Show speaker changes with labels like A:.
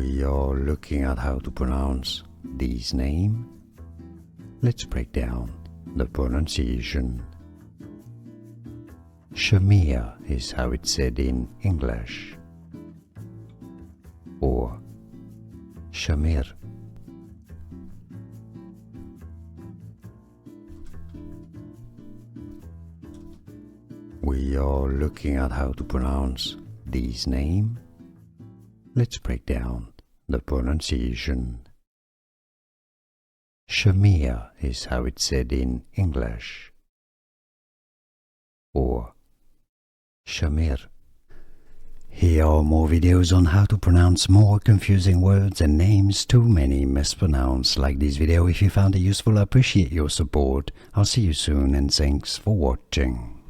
A: We are looking at how to pronounce this name. Let's break down the pronunciation. Shamir is how it's said in English, or Shamir. We are looking at how to pronounce this name. Let's break down the pronunciation. Shamir is how it's said in English, or Shamir. Here are more videos on how to pronounce more confusing words and names too many mispronounced. Like this video if you found it useful. I appreciate your support. I'll see you soon and thanks for watching.